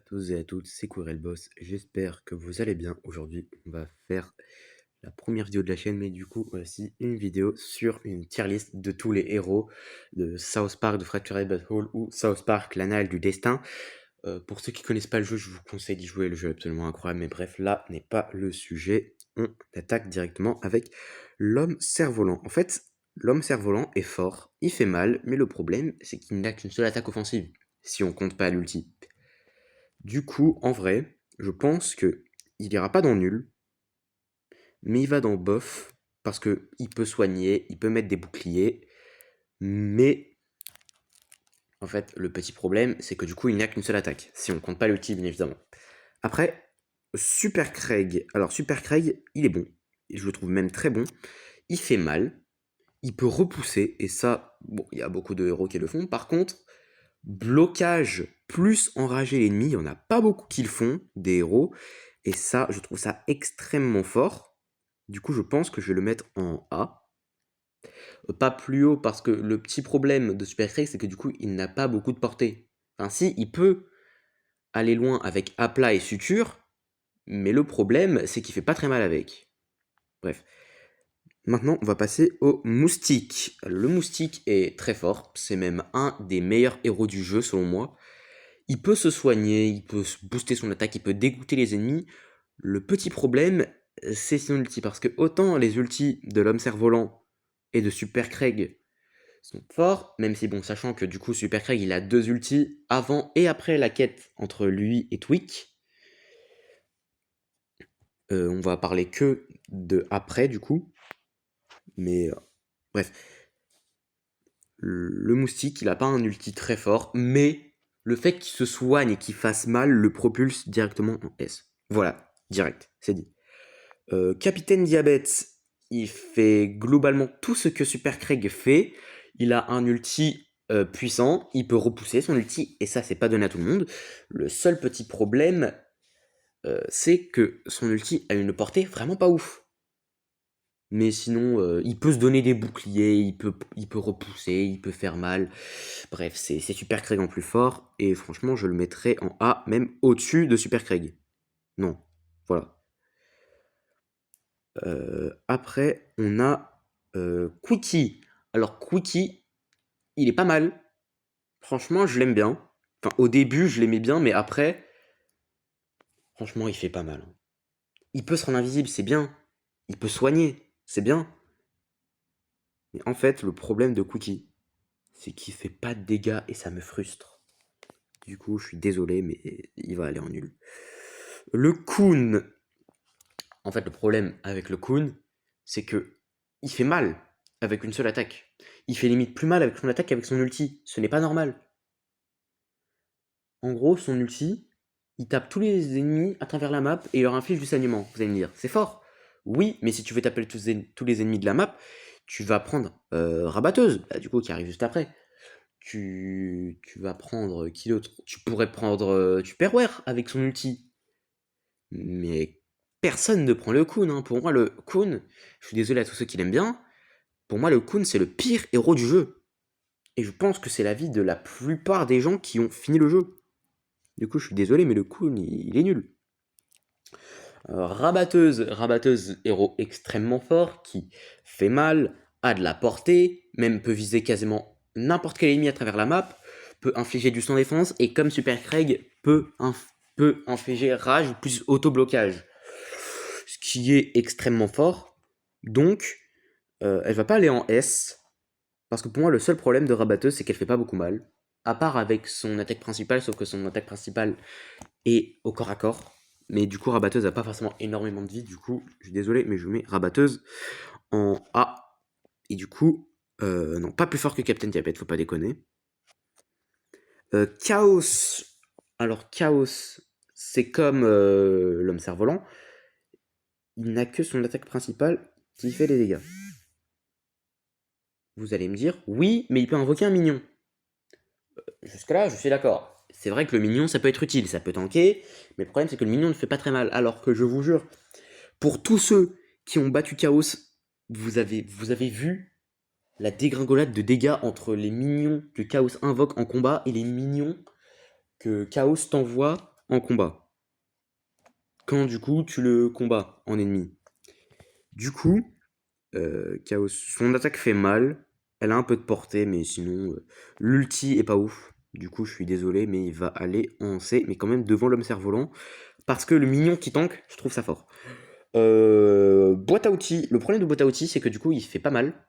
tous et à toutes, c'est Courel Boss, j'espère que vous allez bien. Aujourd'hui, on va faire la première vidéo de la chaîne, mais du coup, voici une vidéo sur une tier list de tous les héros de South Park, de Fractured But Whole ou South Park, l'Annale du Destin. Pour ceux qui connaissent pas le jeu, je vous conseille d'y jouer, le jeu est absolument incroyable, mais bref, là n'est pas le sujet. On attaque directement avec l'homme cerf-volant. En fait, l'homme cerf-volant est fort, il fait mal, mais le problème, c'est qu'il n'a qu'une seule attaque offensive, si on compte pas l'ulti. Du coup, en vrai, je pense que il ira pas dans nul, mais il va dans bof, parce que il peut soigner, il peut mettre des boucliers, mais en fait, le petit problème, c'est que du coup, il n'a qu'une seule attaque, si on compte pas l'ulti, bien évidemment. Après, Super Craig. Alors, Super Craig, il est bon, et je le trouve même très bon. Il fait mal, il peut repousser, et ça, bon, il y a beaucoup de héros qui le font. Par contre, blocage plus enrager l'ennemi, il n'y en a pas beaucoup qui le font, des héros. Et ça, je trouve ça extrêmement fort. Du coup, je pense que je vais le mettre en A. Pas plus haut parce que le petit problème de Super Craig, c'est que du coup, il n'a pas beaucoup de portée. Enfin, si, il peut aller loin avec A plat et suture, mais le problème, c'est qu'il fait pas très mal avec. Bref. Maintenant, on va passer au moustique. Le moustique est très fort, c'est même un des meilleurs héros du jeu selon moi. Il peut se soigner, il peut booster son attaque, il peut dégoûter les ennemis. Le petit problème, c'est son ulti, parce que autant les ultis de l'homme cerf-volant et de Super Craig sont forts, même si bon, sachant que du coup Super Craig il a deux ultis avant et après la quête entre lui et Twick. On va parler que de après du coup, mais bref. Le moustique il a pas un ulti très fort, mais le fait qu'il se soigne et qu'il fasse mal le propulse directement en S. Voilà, direct, c'est dit. Capitaine Diabète, il fait globalement tout ce que Super Craig fait. Il a un ulti puissant, il peut repousser son ulti, et ça, c'est pas donné à tout le monde. Le seul petit problème, c'est que son ulti a une portée vraiment pas ouf. Mais sinon, il peut se donner des boucliers, il peut repousser, il peut faire mal. Bref, c'est Super Craig en plus fort, et franchement, je le mettrais en A, même au-dessus de Super Craig. Non, voilà. Après, on a Quickie. Alors, Quickie, il est pas mal. Franchement, je l'aime bien. Enfin, au début, je l'aimais bien, mais après, franchement, il fait pas mal. Il peut se rendre invisible, c'est bien. Il peut soigner, c'est bien. Mais en fait, le problème de Quickie, c'est qu'il fait pas de dégâts et ça me frustre. Du coup, je suis désolé, mais il va aller en nul. Le Coon. En fait, le problème avec le Coon, c'est que il fait mal avec une seule attaque. Il fait limite plus mal avec son attaque qu'avec son ulti. Ce n'est pas normal. En gros, son ulti, il tape tous les ennemis à travers la map et il leur inflige du saignement. Vous allez me dire, c'est fort. Oui, mais si tu veux taper tous les ennemis de la map, tu vas prendre Rabatteuse, bah, du coup, qui arrive juste après. Tu vas prendre qui d'autre? Tu pourrais prendre Tupperware avec son ulti. Mais personne ne prend le Kun, hein. Pour moi, le Kun, je suis désolé à tous ceux qui l'aiment bien, pour moi, le Kun, c'est le pire héros du jeu. Et je pense que c'est l'avis de la plupart des gens qui ont fini le jeu. Du coup, je suis désolé, mais le Kun, il est nul. Rabatteuse, héros extrêmement fort, qui fait mal, a de la portée, même peut viser quasiment n'importe quel ennemi à travers la map, peut infliger du sans défense, et comme Super Craig, peut infliger rage plus auto-blocage. Ce qui est extrêmement fort. Donc, elle va pas aller en S, parce que pour moi, le seul problème de Rabatteuse, c'est qu'elle fait pas beaucoup mal. À part avec son attaque principale, sauf que son attaque principale est au corps à corps. Mais du coup, Rabatteuse a pas forcément énormément de vie. Du coup, je suis désolé, mais je mets Rabatteuse en A. Et du coup, non, pas plus fort que Captain Diabète, faut pas déconner. Chaos. Alors, Chaos, c'est comme l'homme cerf-volant. Il n'a que son attaque principale qui fait des dégâts. Vous allez me dire, oui, mais il peut invoquer un minion. Jusque-là, je suis d'accord. C'est vrai que le minion, ça peut être utile, ça peut tanker, mais le problème, c'est que le minion ne fait pas très mal. Alors que je vous jure, pour tous ceux qui ont battu Chaos, vous avez vu la dégringolade de dégâts entre les minions que Chaos invoque en combat et les minions que Chaos t'envoie en combat. Quand du coup tu le combats en ennemi. Du coup, Chaos, son attaque fait mal, elle a un peu de portée, mais sinon, l'ulti est pas ouf. Du coup, je suis désolé, mais il va aller en C, mais quand même devant l'homme cerf-volant, parce que le mignon qui tank, je trouve ça fort. Boîte à outils, le problème de boîte à outils, c'est que du coup, il fait pas mal.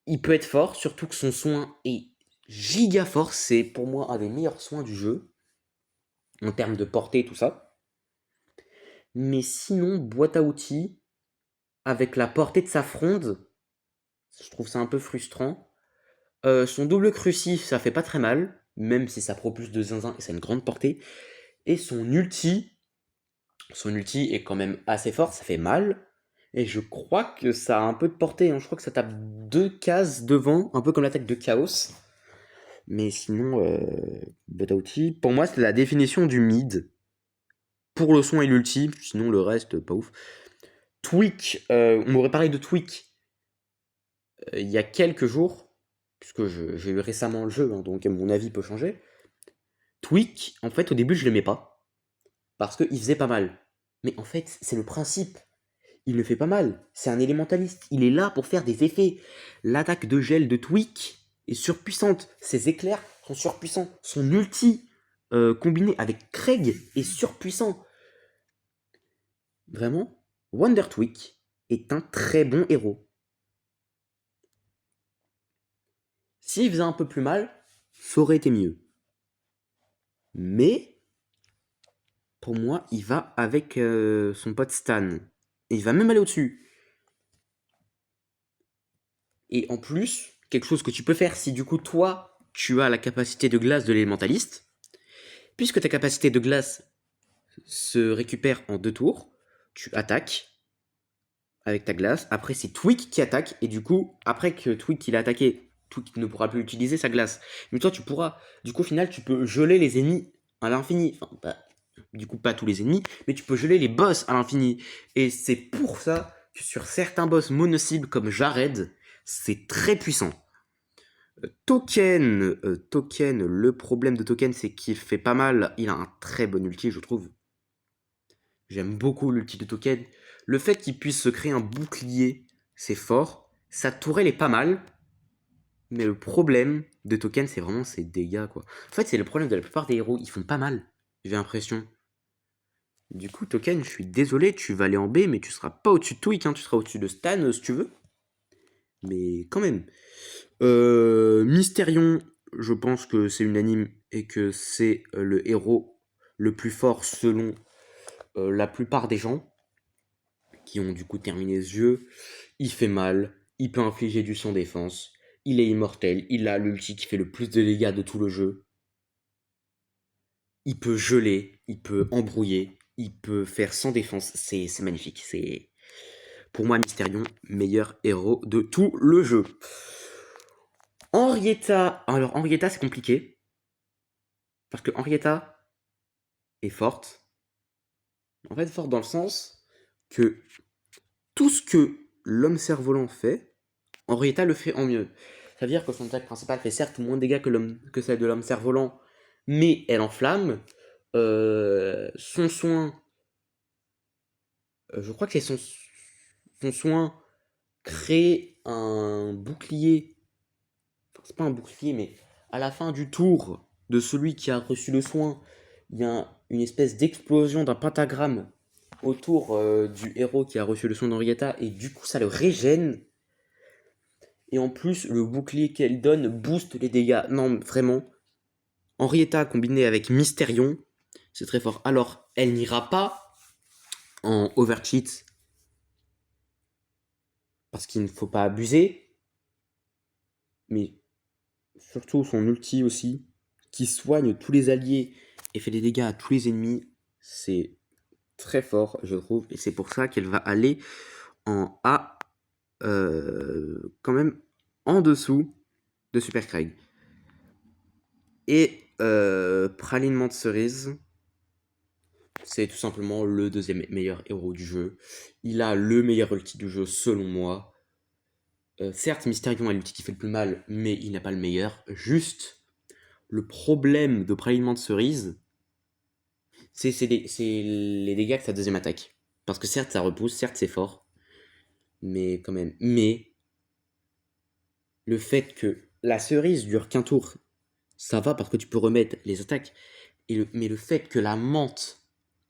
Il peut être fort, surtout que son soin est giga fort. C'est pour moi un des meilleurs soins du jeu, en termes de portée et tout ça. Mais sinon, boîte à outils, avec la portée de sa fronde, je trouve ça un peu frustrant. Son double crucif, ça fait pas très mal, même si ça propulse de zinzin et ça a une grande portée. Et son ulti est quand même assez fort, ça fait mal. Et je crois que ça a un peu de portée, hein. Je crois que ça tape 2 cases devant, un peu comme l'attaque de Chaos. Mais sinon, Boîte à outils, pour moi, c'est la définition du mid. Pour le son et l'ulti, sinon le reste, pas ouf. Tweak, on m'aurait parlé de Tweak il y a quelques jours, puisque j'ai eu récemment le jeu, hein, donc mon avis peut changer. Tweak, en fait, au début, je l'aimais pas, parce qu'il faisait pas mal. Mais en fait, c'est le principe. Il ne fait pas mal. C'est un élémentaliste. Il est là pour faire des effets. L'attaque de gel de Tweak est surpuissante. Ses éclairs sont surpuissants. Son ulti combiné avec Craig est surpuissant. Vraiment, Wonder Tweak est un très bon héros. S'il faisait un peu plus mal, ça aurait été mieux. Mais, pour moi, il va avec son pote Stan. Et il va même aller au-dessus. Et en plus, quelque chose que tu peux faire si du coup toi, tu as la capacité de glace de l'élémentaliste, puisque ta capacité de glace se récupère en 2 tours, tu attaques avec ta glace, après c'est Tweak qui attaque, et du coup, après que Tweak il a attaqué, Tweak ne pourra plus utiliser sa glace. Mais toi tu pourras, du coup au final tu peux geler les ennemis à l'infini, enfin du coup pas tous les ennemis, mais tu peux geler les boss à l'infini. Et c'est pour ça que sur certains boss mono-cibles comme Jared, c'est très puissant. Token, le problème de Token, c'est qu'il fait pas mal. Il a un très bon ulti, je trouve. J'aime beaucoup l'ulti de Token. Le fait qu'il puisse se créer un bouclier, c'est fort. Sa tourelle est pas mal. Mais le problème de Token, c'est vraiment ses dégâts, quoi. En fait, c'est le problème de la plupart des héros. Ils font pas mal, j'ai l'impression. Du coup, Token, je suis désolé, tu vas aller en B, mais tu seras pas au-dessus de Tweak, hein. Tu seras au-dessus de Stan, si tu veux. Mais quand même. Mysterion, je pense que c'est unanime et que c'est le héros le plus fort selon la plupart des gens qui ont du coup terminé ce jeu. Il fait mal, il peut infliger du sans défense, il est immortel, il a l'ulti qui fait le plus de dégâts de tout le jeu. Il peut geler, il peut embrouiller, il peut faire sans défense, c'est magnifique. C'est pour moi Mysterion, meilleur héros de tout le jeu. Henrietta, alors Henrietta c'est compliqué. Parce que Henrietta est forte. En fait, forte dans le sens que tout ce que l'homme cerf-volant fait, Henrietta le fait en mieux. Ça veut dire que son attaque principale fait certes moins de dégâts que celle de l'homme cerf-volant, mais elle enflamme. Son soin, je crois que c'est son soin crée un bouclier. Enfin, c'est pas un bouclier, mais à la fin du tour de celui qui a reçu le soin, il y a une espèce d'explosion d'un pentagramme autour du héros qui a reçu le soin d'Henrietta, et du coup ça le régène. Et en plus, le bouclier qu'elle donne booste les dégâts. Non, vraiment. Henrietta combinée avec Mysterion, c'est très fort. Alors, elle n'ira pas en overcheat, parce qu'il ne faut pas abuser, mais surtout son ulti aussi, qui soigne tous les alliés et fait des dégâts à tous les ennemis, c'est très fort, je trouve, et c'est pour ça qu'elle va aller en A, quand même en dessous de Super Craig. Et Pralinement de cerise, c'est tout simplement le deuxième meilleur héros du jeu. Il a le meilleur ulti du jeu selon moi. Certes, Mysterion a l'ulti qui fait le plus mal, mais il n'a pas le meilleur. Juste, le problème de Pralinement de cerise, c'est les dégâts que sa deuxième attaque. Parce que certes, ça repousse, certes, c'est fort. Mais quand même. Mais le fait que la cerise dure qu'un tour, ça va parce que tu peux remettre les attaques. Mais le fait que la menthe,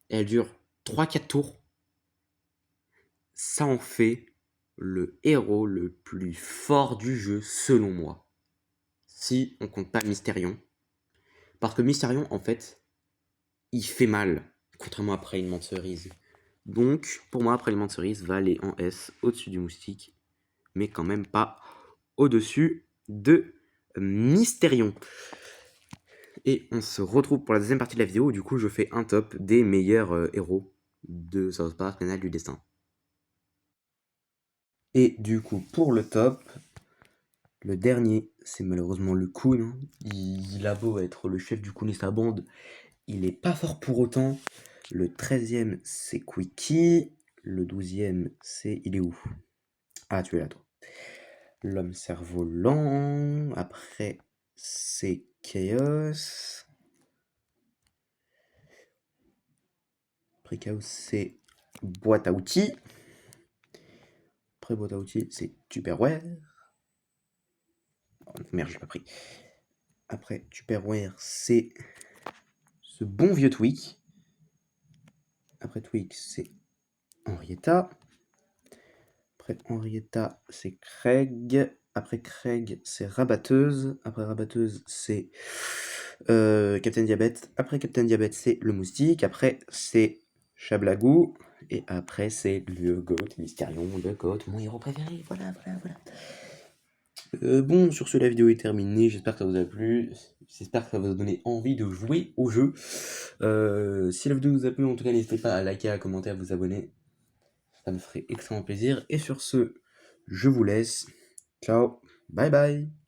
elle dure 3-4 tours, ça en fait le héros le plus fort du jeu, selon moi. Si on compte pas Mysterion. Parce que Mysterion, en fait, il fait mal, contrairement à Praline de cerise. Donc, pour moi, Praline de cerise va aller en S, au-dessus du moustique, mais quand même pas au-dessus de Mysterion. Et on se retrouve pour la deuxième partie de la vidéo où du coup je fais un top des meilleurs héros de South Park, Canal du Destin. Et du coup pour le top, le dernier c'est malheureusement le Coon. Il a beau être le chef du Coon et sa bande, il est pas fort pour autant. Le 13e c'est Quickie, le 12e c'est... Il est où? Ah tu es là toi. L'homme cerf-volant, après c'est Chaos. Après Chaos c'est boîte à outils. Après boîte à outils c'est Tupperware. Oh, merde j'ai pas pris. Après Tupperware c'est ce bon vieux Tweak. Après Tweak c'est Henrietta. Après Henrietta c'est Craig. Après Craig c'est Rabatteuse. Après Rabatteuse c'est Captain Diabète. Après Captain Diabète c'est le moustique. Après c'est Chablagou. Et après c'est le GOAT, Mysterion, le GOAT, mon héros préféré. Voilà. Bon, sur ce, la vidéo est terminée. J'espère que ça vous a plu. J'espère que ça vous a donné envie de jouer au jeu. Si la vidéo vous a plu, en tout cas, n'hésitez pas à liker, à commenter, à vous abonner. Ça me ferait extrêmement plaisir. Et sur ce, je vous laisse. Ciao. Bye bye.